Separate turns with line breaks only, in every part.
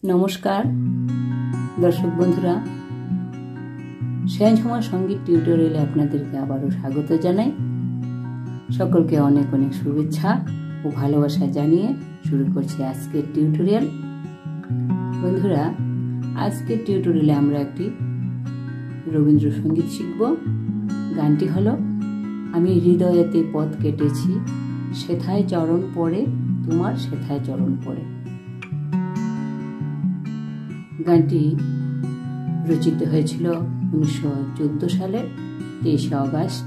नमस्कार दर्शक बंधुरा सेंझमा संगीत टिউটোরিয়ালে আপনাদেরকে আবারো স্বাগত জানাই। সকলকে অনেক অনেক শুভেচ্ছা ও ভালোবাসা জানিয়ে শুরু করছি আজকের টিউটোরিয়াল। বন্ধুরা, আজকের টিউটোরিয়ালে আমরা একটি রবীন্দ্রসঙ্গীত শিখব। গানটি হলো আমি হৃদয়েতে পথ কেটেছি, সেথায় চরণ পড়ে তোমার সেথায় চরণ পড়ে। গানটি রচিত হয়েছিল 1914 সালের 23 অগস্ট।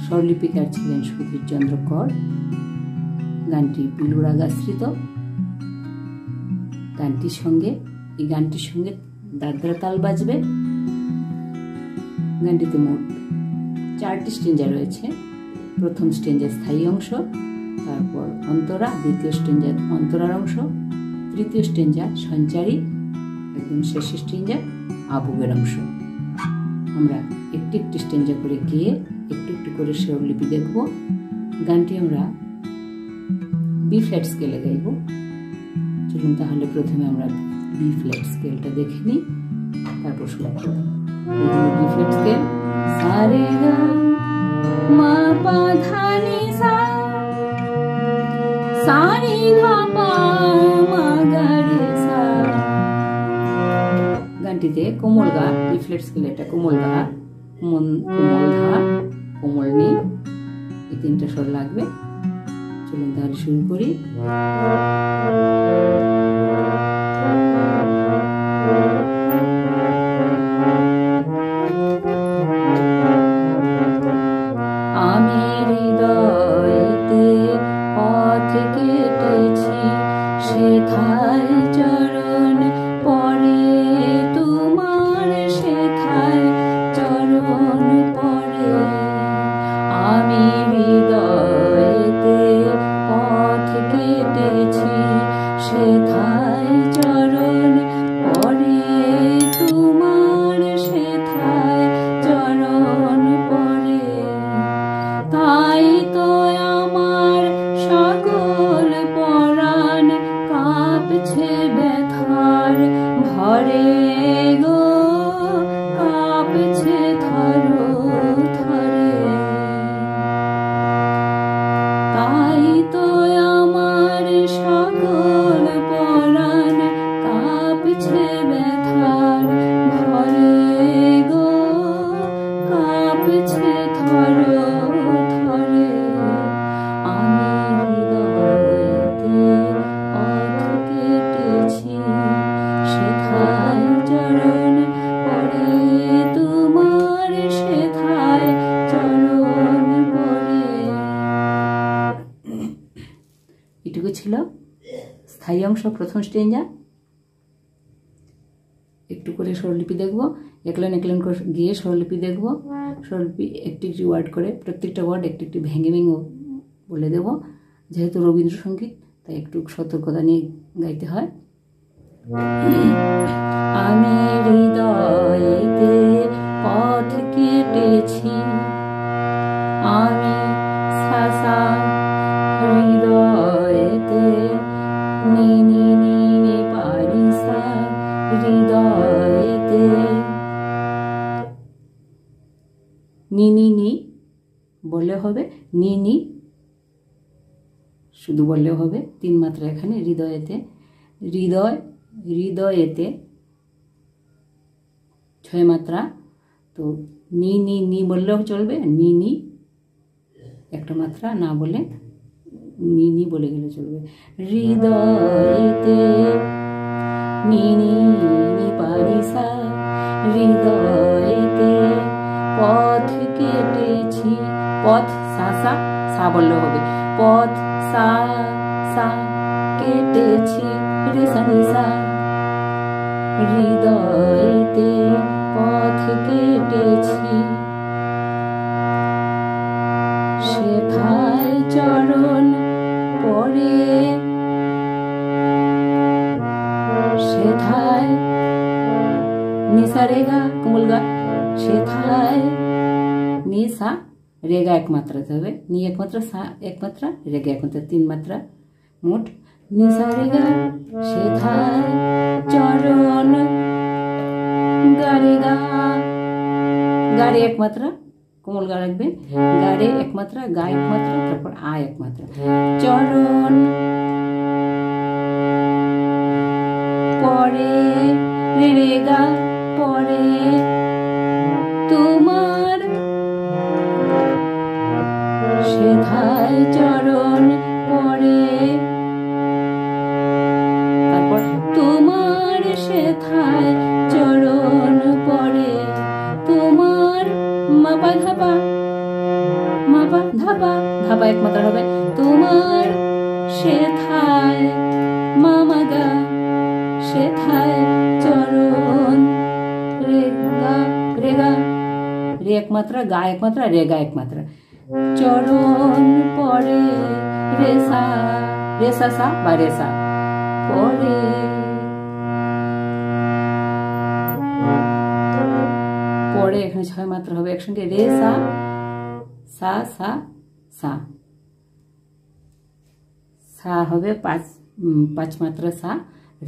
স্বরলিপিকার ছিলেন সুধীর চন্দ্র কর। গানটি পিলু রাগাশ্রিত। এই গানটির সঙ্গে দাদরা তাল বাজবে। গানটিতে মোট 4টি স্ট্যাঞ্জা রয়েছে। প্রথম স্ট্যাঞ্জা স্থায়ী অংশ, তারপর অন্তরা, দ্বিতীয় স্ট্যাঞ্জা অন্তরার অংশ, তৃতীয় স্ট্যাঞ্জা সঞ্চারী, একদম শেষ স্ট্যাঞ্জা আবেগের অংশ। আমরা একটি একটি স্ট্যাঞ্জা করে গিয়ে একটু একটু করে স্বরলিপি দেখব। গানটি আমরা বি ফ্ল্যাট স্কেলে গাইব। চলুন তাহলে প্রথমে আমরা বি ফ্ল্যাট স্কেলটা দেখে নিই, তারপর শুরু করব। বি ফ্ল্যাট স্কেল সা রে গা মা পা ধা নি সা, সা নি ধা পা মা গা রে সা। গানটিতে কোমল গা, বি ফ্ল্যাট স্কেলে এটা কোমল গা, কোমল ধা, কোমল নি, এই তিনটা স্বর লাগবে। চলুন তাহলে শুরু করি। আমি হৃদয়েতে পথ কেটেছি, সেথায় চরণ পড়ে তোমার সেথায় চরণ পড়ে। আমি হৃদয়েতে পথ কেটেছি, সেথায় চরণ পড়ে তোমার সেথায় চরণ পড়ে। তাই তো আমার সকল পরাণ কাঁপছে ব্যথার ভরে গো, কাঁপছে থর থরে। তাই তো আমার সকল পরাণ কাঁপছে ব্যথার ভরে গো, কাঁপছে থর থরে। আমি হৃদয়েতে পথ কেটেছি, সেথায় চরণ পড়ে তোমার সেথায় চরণ পড়ে। এটুকু ছিল স্থায়ী অংশ, প্রথম স্ট্যাঞ্জা। একটু করে স্বরলিপি দেখব, একলাইন একলাইন করে গিয়ে স্বরলিপি দেখব। স্বরলিপি একটি একটি ওয়ার্ড করে, প্রত্যেকটা ওয়ার্ড একটি একটি ভেঙে ভেঙে বলে দেব। যেহেতু রবীন্দ্রসঙ্গীত, তাই একটু সতর্কতা নিয়ে গাইতে হয়। আমি হৃদয়েতে পথ কেটেছি, আমি সাসা হৃদয়েতে নি নি নি নি পারি সা, হৃদয়েতে নি নি নি বললে হবে, নি নি শুধু বললেও হবে। 3 মাত্রা এখানে হৃদয়েতে, হৃদয়েতে 6 মাত্রা। তো নি নি নি বললেও চলবে, নি নি একটা মাত্রা না বলে নি নি বলে গেলে চলবে। হৃদয়েতে নি নি নি পারি সা, হৃদয়েতে পথ কেটেছি, পথ সা সা, সা বললেও হবে, পথ সা সা কেটেছি রে সা নি সা। হৃদয়েতে পথ কেটেছি, সেথায় চরণ পড়ে, সেথায় নিসা রেগা কোমল গা, সেথায় নিসা রেগা এক মাত্রাতে হবে, নি এক মাত্রা, সা এক মাত্রা, রেগা এক মাত্রা, 3 মাত্রা। মোট নিসা রে গা সেথায় চরণ গারে গা, গারে এক মাত্রা, কোমল গা রাখবে, গারে এক মাত্রা, গা এক মাত্রা, তারপর আ এক মাত্রা, চরণ পরে রে রে গা পরে তোমার সেথায় চরণ পরে, তারপর তোমার সেথায় চরণ পরে, তোমার মাপা ধাপা, মাপা ধাপা, ধাপা এক মাত্রা হবে, তোমার সেথায় মামা গা সেথায় চরণ রে গা, রে গা, রে এক মাত্রা, গা এক মাত্রা, রে গা এক মাত্রা, চরণ পরে রে সা, রে সা সা বা রে সা পরে, পরে এখানে 6 মাত্রা হবে একসঙ্গে, রে সা সা সা সা, সা হবে 5 মাত্রা সা,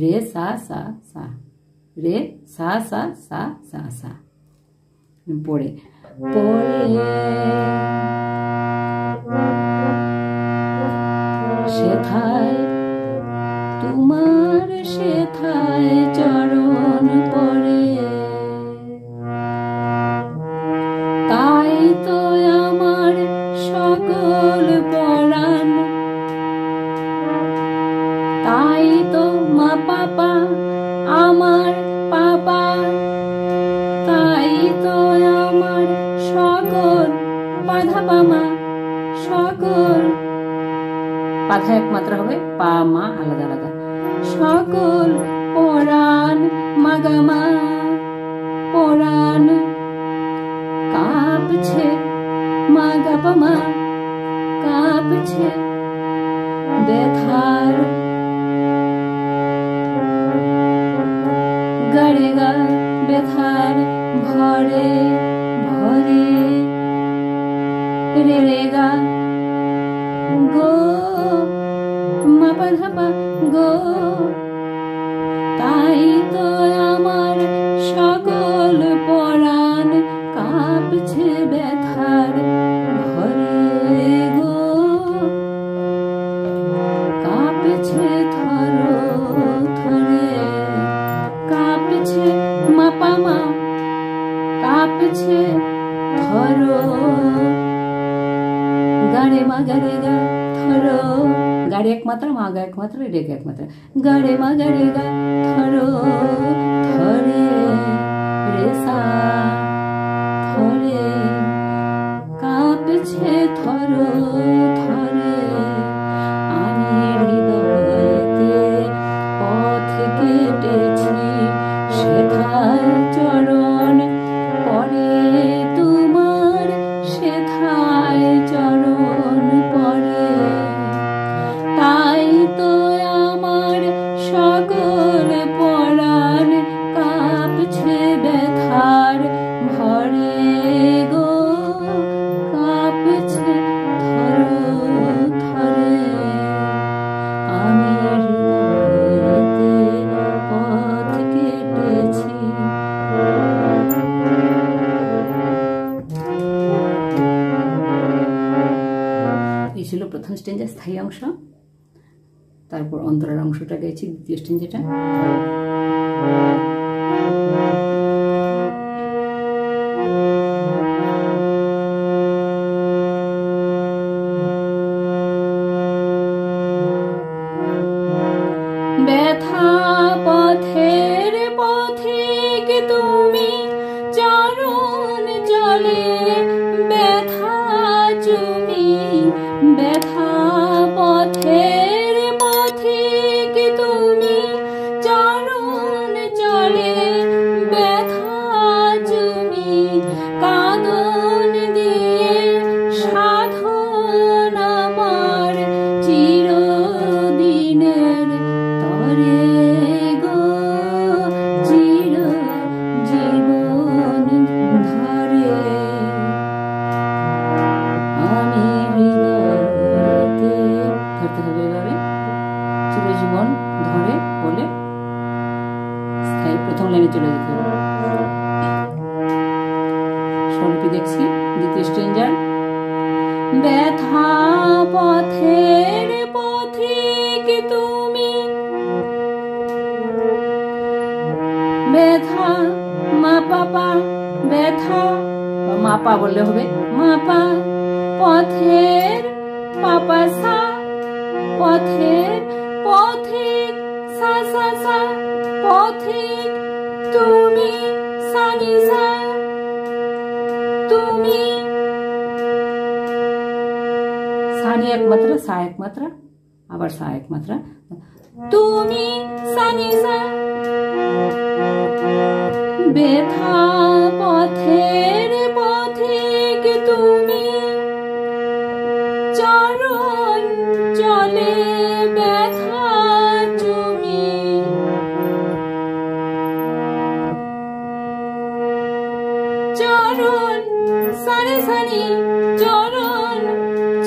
রে সা সা সা, রে সা সা সা সা সা, পরে পরে সেথায় তোমার সেথায় চরণ পরে, তাই তো আমার সকল পরাণ, তাই তো মা পাপা আমার পাপা, তাই তো আমার সকল বাধা পামা সকল, বাধা এক মাত্রা হবে, পা মা আলাদা আলাদা, সকল পরাণ মাগামা পরাণ কাঁপছে মাগা পামা কাঁপছে ব্যথার, গাড়ে গা ব্যথার ভরে ভরে, রে রে গা গো মাপা ধাপা গো, তাই তো আমার সকল পরাণ কাঁপছে ব্যথার ভরে গো, কাঁপছে থর থরে, কাঁপছে মাপা মা কাঁপছে থর, গাড়ে মা গাড়ে গা থর, গাড়ে এক মাত্রা, মা গা এক মাত্রা, রে গা এক মাত্রা, গাড়ে মা গাড়ে গা থর থরে, রে সা থরে, কাঁপছে থর থরে, আমি হৃদয়তে পথ কেটেছি সেথায় চরণ পরে, তোমার সেথায় চরণ পরে, তাই তো আমার সকল পরাণ কাঁপছে ব্যথার ভরে গো, কাঁপছে থর থরে, আমি হৃদয়তে পথ কেটেছি। এই ছিল প্রথম স্টেঞ্জের স্থায়ী অংশ, তারপর অন্তরার অংশটা গেছি দ্বিতীয় স্টেঞ্জেটা। ব্যথা পথের পথিক তুমি চরণ জলে, ব্যথা চুমি ব্যথা পথের পথিক তুমি চরণ জলে, স্বরলিপি দেখছি। দ্বিতীয় স্ট্রেঞ্জার ব্যথা পথের পথিক তুমি, ব্যথা মা পাপা, ব্যথা মা পা বললে হবে, মা পা পথের পাপা সা, পথের পথিক সা সা সা, পথিক তুমি সানি সা, তুমি সানি এক মাত্রা, সা এক মাত্রা, আবার সা এক মাত্রা, তুমি সানি সা, ব্যথা পথের পথিক তুমি, চরণ চলে ব্যথা তুমি, চরণ সারে সানি, চরণ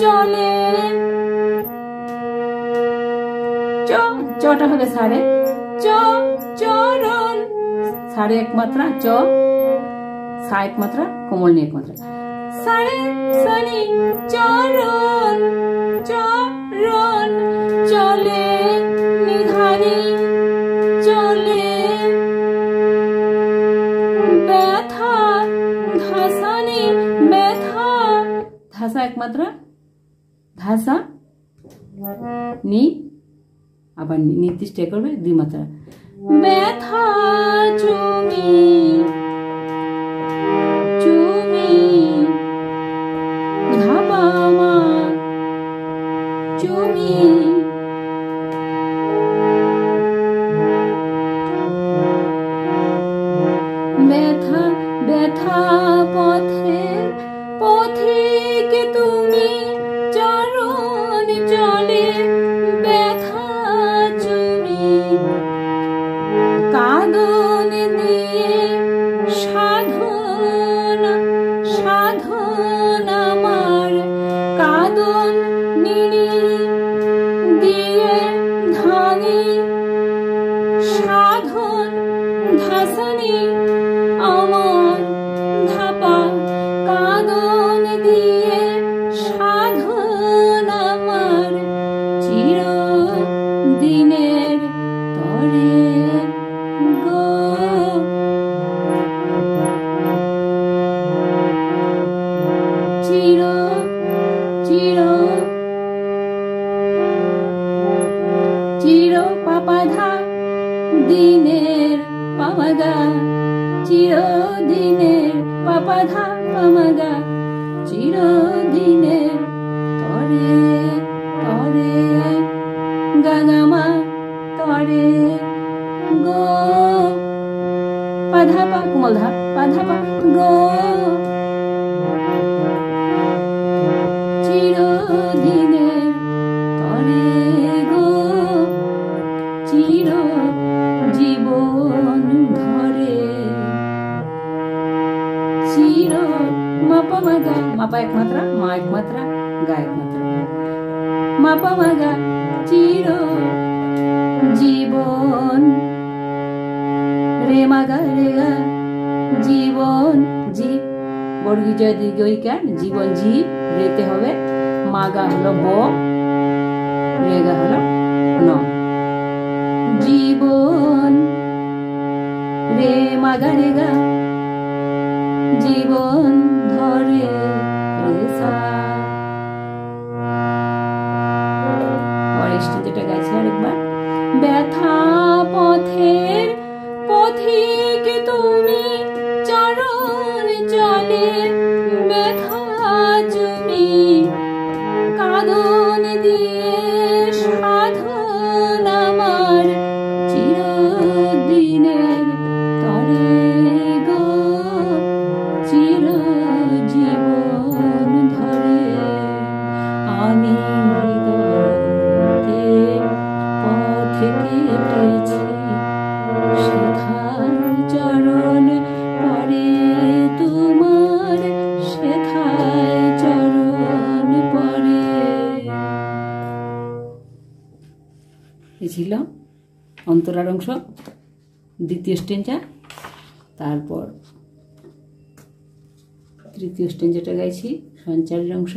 চলে, চটা হবে সারে, চরণ সারে এক মাত্রা, চ সা এক মাত্রা, কোমল নিয়ে এক মাত্রা, সারে সানি চরণ, চরণ চলে নিধানি, চলে ব্যথা ধাসানি, ব্যথা ধাসা এক মাত্রা, ধাসা নি, আবার নির্দিষ্ট করবে দুই মাত্রা, ব্যথা চুমি, চুমি ধাপা মা, চুমি ব্যথা, ব্যথা পথের পথিক তুমি, চরণ চলে ব্যথা চুমি, কাঁদন দিয়ে সাধন, সাধন আমার, কাঁদন নিড়ি দিয়ে ধানি, সাধন ধাসানি আমার, ধাপা কাঁদন দিয়ে সাধন আমার, চিরদিনের তরে গো, চির চির চির পাপাধা দিনের পামাগা, চিরদিনের পাপাধা পামাগা, চিরদিনের তরে তরে গাগামা তরে গো, পাধা পা কোমল ধা, পাধা পা গো, চিরদিনের তরে গো, চির জীবন ধরে, চির মাপা মাগা, মাপা এক মাত্রা, মা এক মাত্রা, গা এক মাত্রা, মাপা মাগা, চির জীবন, রে মাগা রে গা, জীবন জি বর্গী জয় দীর্ঘইকার, জীবন জি রেতে হবে, মাগা হলো ব, রেগা হলো ন, জীবন রে মাগা রেগা, জীবন ধরে রেসা, যেটা গাইছে আরেকবার, ব্যথা পথের পথিক তুমি, চরণ চলে ব্যথা তুমি, কাঁদন দিয়ে সাধন আমার, চিরদিনের তরে গো, চির জীবন ধরে আমি পথে কেটেছি, সেথার চরণ পরে তোমার, সেথায় চরণ পরে। এ ছিল অন্তরার অংশ, দ্বিতীয় স্ট্রেঞ্জা। তারপর তৃতীয় স্ট্যাঞ্জাটা গাইছি সঞ্চারীর অংশ।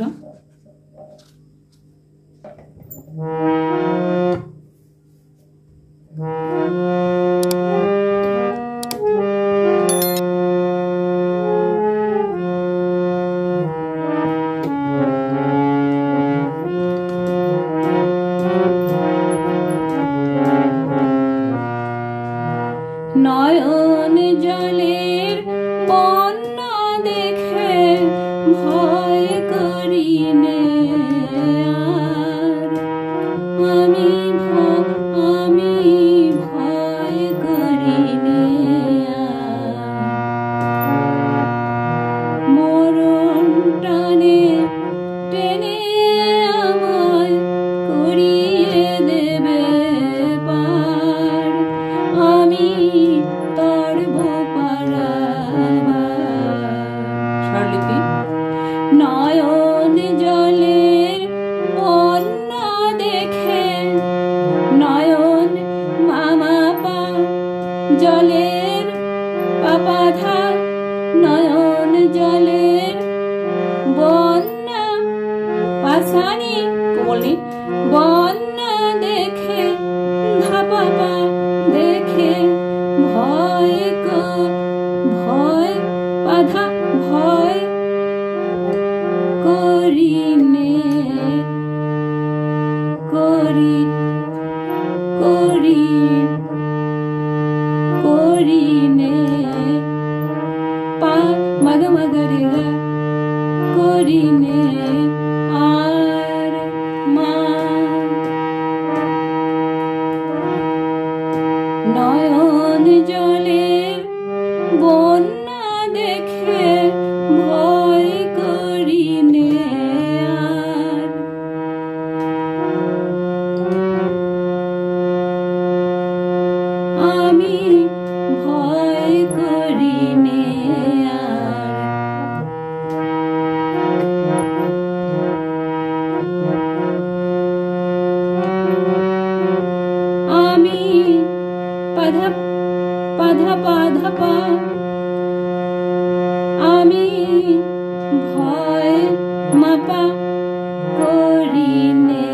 নয়ন জলের বন্যা দেখে ভয় করি নে আর, আমি ভয় করি নে আর। মরণ টানে টেনে আমায় করিয়ে দেবে পার, আমি তরব পারাবার। স্বরলিপি। নয়ন জলের বন্যা দেখে, নয়ন মামা পা জলের পাপা ধা, নয়ন জলের বন্যা পাশানি কোমলনি, বন্যা দেখে ধাপাপা দেখে ভয় বাধা ভয় করি নে করি নে পা মগ মগ রে গা করি নে আর মা। নয়ন জলের বন্যা দেখে ভয় করি নে আর, আমি ভয় করি নে আর। আমি পাধা পা, আমি ভয় মাপা করি নে,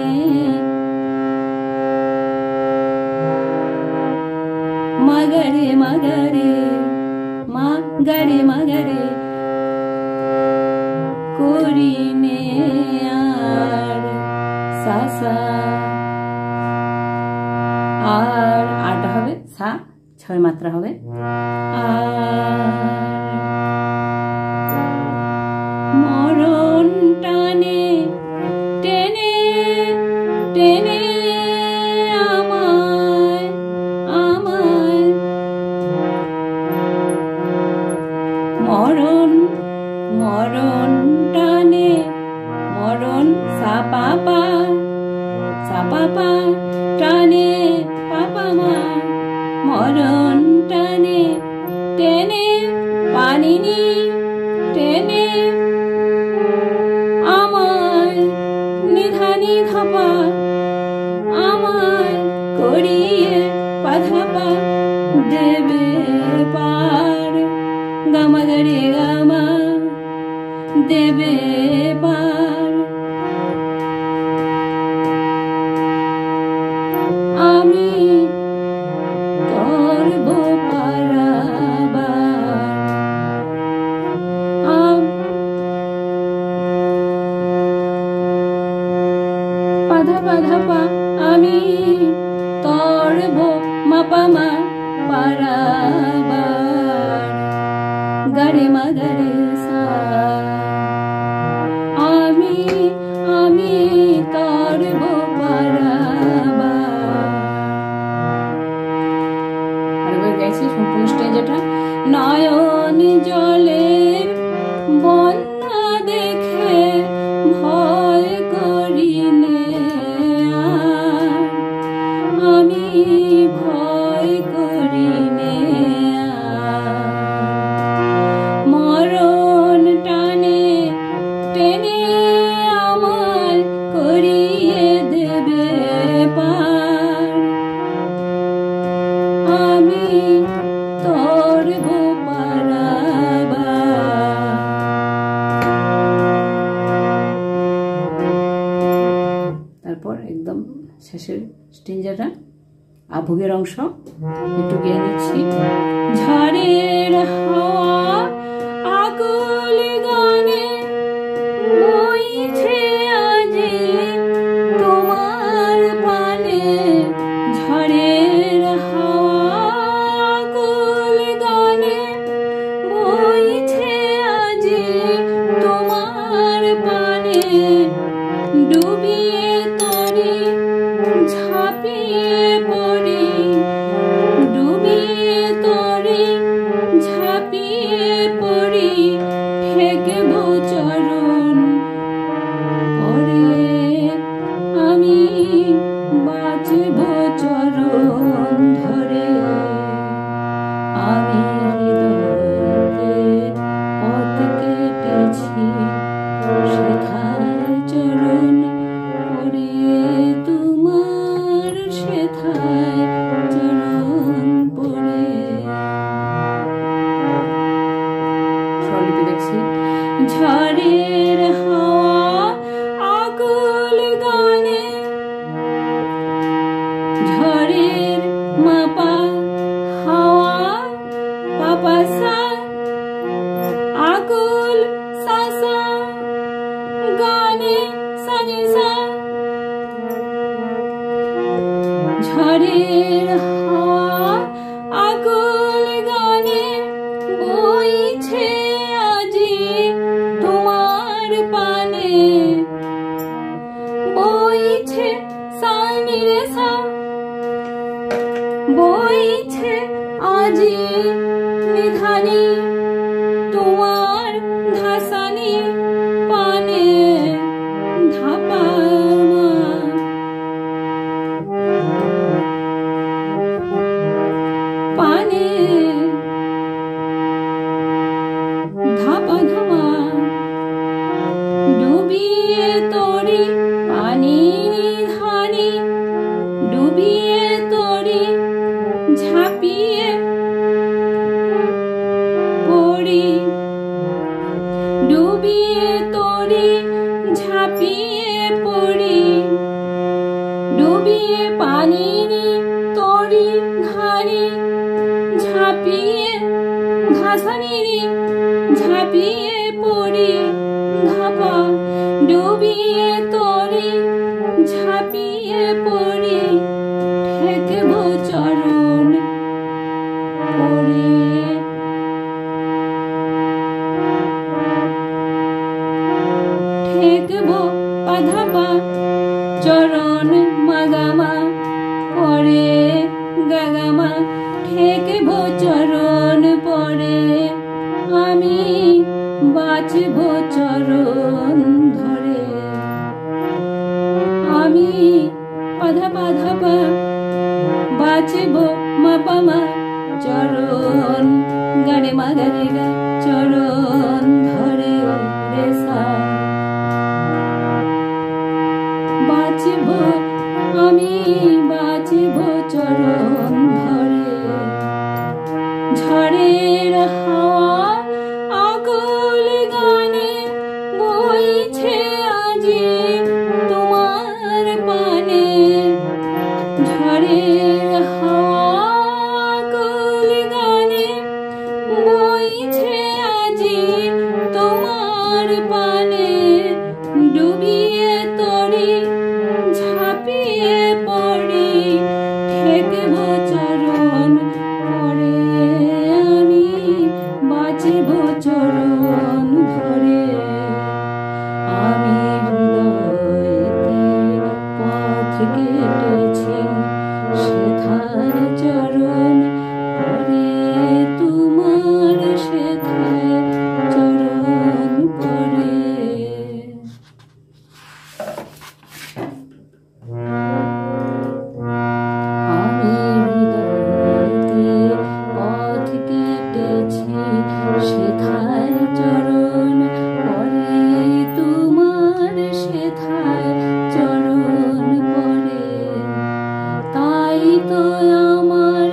মগরে মগরে মগরে করি নে আর সা। আর আটা হবে সা, 6 মাত্রা হবে। মরণ টানে টেনে টেনে আমায় মরণ টানে, মরণ সাপা টানে পাপা মা, মরণ টানে টেনে পানিনি টেনে আমায় নিধানি ধাপা, আমায় করিয়ে পাধাপা দেবে পার, গামাগরে গামা দেবে পার। আমি তরব পারাবার, পাধা পা, আমি তরব মাপা মা পারাবার, গরে মগরে সা। আমি তরব পারাবার। আরেকবার গাইছি সম্পূর্ণ স্টেজটা। নয়ন জলের বন্যা দেখে ভয় করি নে আর, আমি ভয় করি নে আর। মরণ টানে স্ট্রেঞ্জারটা আভোগের অংশ একটু গেয়ে নিচ্ছি। ঝড়ের হাওয়া আকুল গানে বইছে আজি তোমার পানে, ঝড়ের হাওয়া আকুল গানে বইছে আজি তোমার পানে, ডুবিয়ে তরি ঝাঁপিয়ে পড়ি, ডুবিয়ে তরি ঝাঁপিয়ে পড়ি, ঠেকব চরণ পরে আমি বাঁচব চরণ ধরে, আমি হৃদয়তে পথ কেটেছি সেথায় চরণ পরে, তোমার সেথায় চরণ পরে। স্বরলিপি দেখছি। ঝড়ের হাওয়া আকুল গানে, ঝড়ের মাপা হাওয়া পাপা সা, আকুল সাসা গানে সানি সা, ঝড়ের হাওয়া আকুল গানে বইছে আজি তোমার পানে, বইছে সানি রে সা, বইছে আজি নিধানি তোমার ধাসানি পানে, ধাপা পানে, ধাপা ধামা, ডুবিয়ে তরি পানি ধানি, ডুবিয়ে তরি ঝাঁপিয়ে পড়ি, ডুবিয়ে তরি ঝাঁপিয়ে পড়ি, ডুবিয়ে পানি তরি ধানি, ঝাঁপিয়ে ধাসানি ঝাঁপিয়ে পড়ি, ধাপা, ডুবিয়ে তরি ঝাঁপিয়ে পড়ি, ঠেকব চরণ পরে, ঠেকব পাধাপা চরণ মাগামা পরে, গাগামা ঠেকব চরণ পরে, আমি বাঁচব চরণ ধরে, আমি পাধা পাধাপা বাঁচব মাপামা চরণ, গানে মা গানে গা চরণ ধরে রে সা, বাঁচব আমি বাঁচব চরণ ধরে, ঝড়ের হাওয়া আকুল গানে বইছে আজি তোমার পানে, ঝড়ের হাওয়া আকুল গানে বইছে আজি তোমার পানে, ডুবিয়ে তরি ঝাঁপিয়ে পড়ি, ঠেকব চরণ পরে, আমি বাঁচব চরণ ধরে, আমি হৃদয়তে পথ কেটেছি সেথায় চরণ পরে, তোমার সেথায় চরণ পরে। আমি হৃদয়তে পথ কেটেছি সেথায় চরণ পরে, তোমার সেথায় চরণ পরে, তাই তো আমার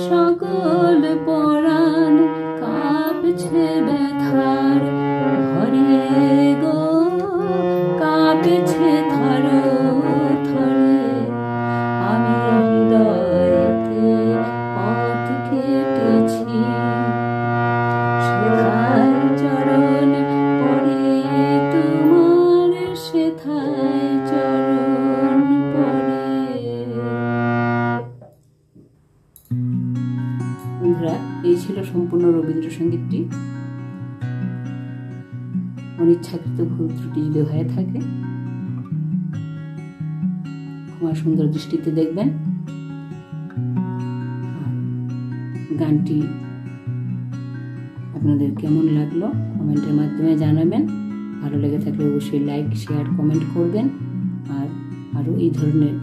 সকল পরাণ কাঁপছে ব্যথার ঘরে গো, কাঁপছে থর থরে, আমি একটি অনিচ্ছাকৃত ভুল ত্রুটি যদি হয়ে থাকে ক্ষমা সুন্দর দৃষ্টিতে দেখবেন। গানটি আপনাদের কেমন লাগলো কমেন্টের মাধ্যমে জানাবেন। ভালো লেগে থাকলে অবশ্যই লাইক, শেয়ার, কমেন্ট করবেন। আর আরও এই ধরনের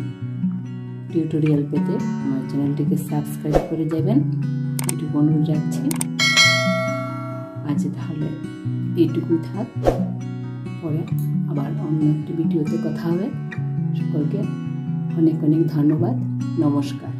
টিউটোরিয়াল পেতে আমার চ্যানেলটিকে সাবস্ক্রাইব করে যাবেন, এটুকু অনুরোধ রাখছি। আজ তাহলে এইটুকুই থাক, পরে আবার অন্য একটি ভিডিওতে কথা হবে। সকলকে অনেক অনেক ধন্যবাদ, নমস্কার।